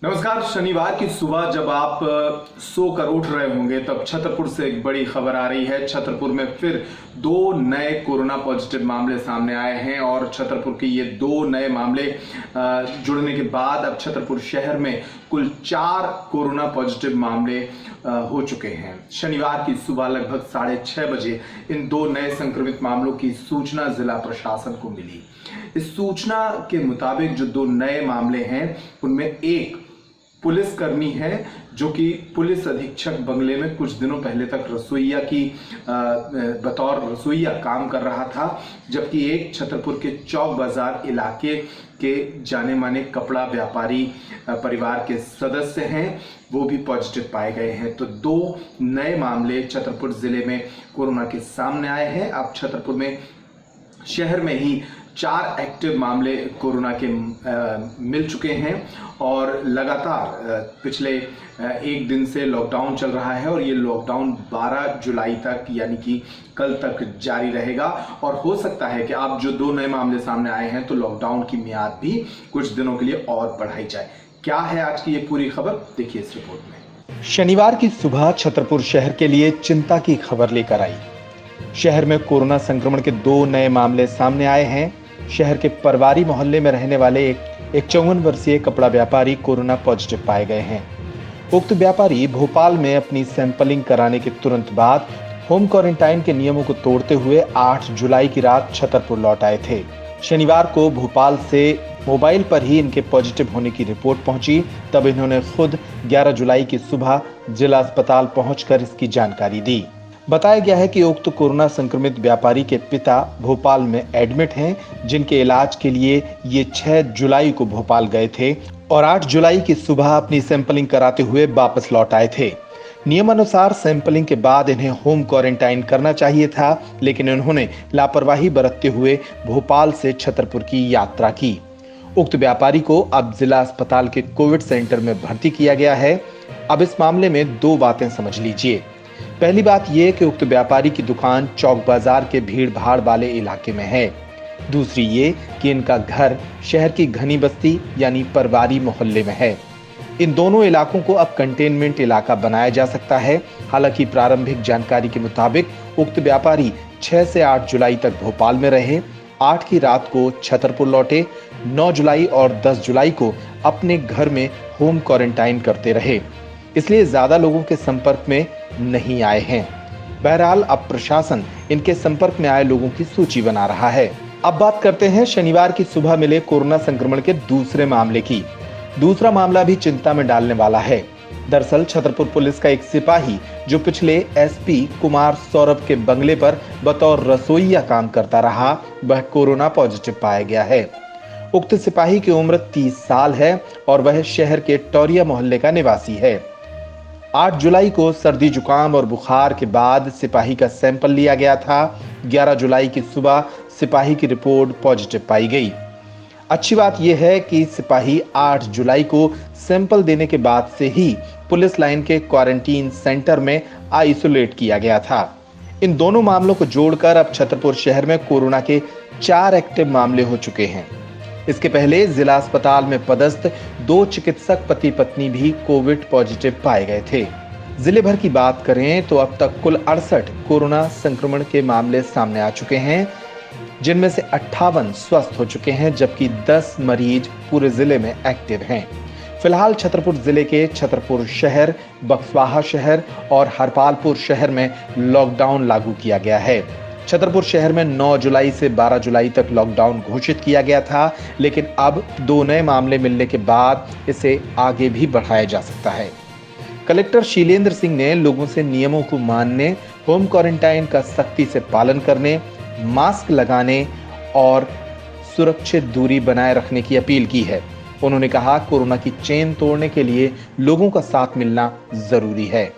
नमस्कार। शनिवार की सुबह जब आप सोकर उठ रहे होंगे तब छतरपुर से एक बड़ी खबर आ रही है। छतरपुर में फिर 2 नए कोरोना पॉजिटिव मामले सामने आए हैं और छतरपुर के ये 2 नए मामले जुड़ने के बाद अब छतरपुर शहर में कुल 4 कोरोना पॉजिटिव मामले हो चुके हैं। शनिवार की सुबह लगभग 6:30 बजे इन 2 नए संक्रमित मामलों की सूचना जिला प्रशासन को मिली। इस सूचना के मुताबिक जो 2 नए मामले हैं उनमें एक पुलिसकर्मी है जो कि पुलिस अधीक्षक बंगले में कुछ दिनों पहले तक रसोइया की बतौर रसोइया काम कर रहा था, जबकि एक छतरपुर के चौक बाजार इलाके के जाने माने कपड़ा व्यापारी परिवार के सदस्य हैं, वो भी पॉजिटिव पाए गए हैं। तो 2 नए मामले छतरपुर जिले में कोरोना के सामने आए हैं। अब छतरपुर में शहर में ही 4 एक्टिव मामले कोरोना के मिल चुके हैं और लगातार पिछले 1 दिन से लॉकडाउन चल रहा है और ये लॉकडाउन 12 जुलाई तक यानी कि कल तक जारी रहेगा। और हो सकता है कि अब जो 2 नए मामले सामने आए हैं तो लॉकडाउन की मियाद भी कुछ दिनों के लिए और बढ़ाई जाए। क्या है आज की ये पूरी खबर, देखिए इस रिपोर्ट में। शनिवार की सुबह छतरपुर शहर के लिए चिंता की खबर लेकर आई। शहर में कोरोना संक्रमण के 2 नए मामले सामने आए हैं। शहर के परवारी मोहल्ले में रहने वाले एक 54 वर्षीय कपड़ा व्यापारी कोरोना पॉजिटिव पाए गए हैं। उक्त व्यापारी भोपाल में अपनी सैंपलिंग कराने के तुरंत बाद होम क्वारंटाइन के नियमों को तोड़ते हुए 8 जुलाई की रात छतरपुर लौट आए थे। शनिवार को भोपाल से मोबाइल पर ही इनके पॉजिटिव होने की रिपोर्ट पहुंची। तब इन्होंने खुद 11 जुलाई की सुबह जिला अस्पताल पहुंचकर इसकी जानकारी दी। बताया गया है कि उक्त कोरोना संक्रमित व्यापारी के पिता भोपाल में एडमिट हैं, जिनके इलाज के लिए ये 6 जुलाई को भोपाल गए थे और 8 जुलाई की सुबह अपनी सैंपलिंग कराते हुए वापस लौट आए थे। नियमानुसार सैंपलिंग के बाद इन्हें होम क्वारंटाइन करना चाहिए था, लेकिन इन्होंने लापरवाही बरतते हुए भोपाल से छतरपुर की यात्रा की। उक्त व्यापारी को अब जिला अस्पताल के कोविड सेंटर में भर्ती किया गया है। अब इस मामले में 2 बातें समझ लीजिए। पहली बात यह कि उक्त व्यापारी की दुकान चौक बाजार के भीड़ भाड़ वाले इलाके में है। दूसरी ये कि इनका घर शहर की घनी बस्ती यानी परवारी मोहल्ले में है। इन दोनों इलाकों को अब कंटेनमेंट इलाका बनाया जा सकता है। हालांकि प्रारंभिक जानकारी के मुताबिक उक्त व्यापारी 6 से 8 जुलाई तक भोपाल में रहे, 8 की रात को छतरपुर लौटे, 9 जुलाई और 10 जुलाई को अपने घर में होम क्वारंटाइन करते रहे, इसलिए ज्यादा लोगों के संपर्क में नहीं आए हैं। बहरहाल अब प्रशासन इनके संपर्क में आए लोगों की सूची बना रहा है। अब बात करते हैं शनिवार की सुबह मिले कोरोना संक्रमण के दूसरे मामले की। दूसरा मामला भी चिंता में डालने वाला है। दरअसल छतरपुर पुलिस का एक सिपाही जो पिछले एसपी कुमार सौरभ के बंगले पर बतौर रसोइया काम करता रहा, वह कोरोना पॉजिटिव पाया गया है। उक्त सिपाही की उम्र 30 साल है और वह शहर के टोरिया मोहल्ले का निवासी है। 8 जुलाई को सर्दी जुकाम और बुखार के बाद सिपाही का सैंपल लिया गया था। 11 जुलाई की सुबह सिपाही की रिपोर्ट पॉजिटिव पाई गई। अच्छी बात यह है कि सिपाही 8 जुलाई को सैंपल देने के बाद से ही पुलिस लाइन के क्वारंटीन सेंटर में आइसोलेट किया गया था। इन दोनों मामलों को जोड़कर अब छतरपुर शहर में कोरोना के 4 एक्टिव मामले हो चुके हैं। इसके पहले जिला अस्पताल में पदस्थ 2 चिकित्सक पति पत्नी भी कोविड पॉजिटिव पाए गए थे। जिले भर की बात करें तो अब तक कुल 68 कोरोना संक्रमण के मामले सामने आ चुके हैं, जिनमें से 58 स्वस्थ हो चुके हैं, जबकि 10 मरीज पूरे जिले में एक्टिव हैं। फिलहाल छतरपुर जिले के छतरपुर शहर, बक्सवाहा शहर और हरपालपुर शहर में लॉकडाउन लागू किया गया है। छतरपुर शहर में 9 जुलाई से 12 जुलाई तक लॉकडाउन घोषित किया गया था, लेकिन अब 2 नए मामले मिलने के बाद इसे आगे भी बढ़ाया जा सकता है। कलेक्टर शीलेंद्र सिंह ने लोगों से नियमों को मानने, होम क्वारंटाइन का सख्ती से पालन करने, मास्क लगाने और सुरक्षित दूरी बनाए रखने की अपील की है। उन्होंने कहा, कोरोना की चेन तोड़ने के लिए लोगों का साथ मिलना जरूरी है।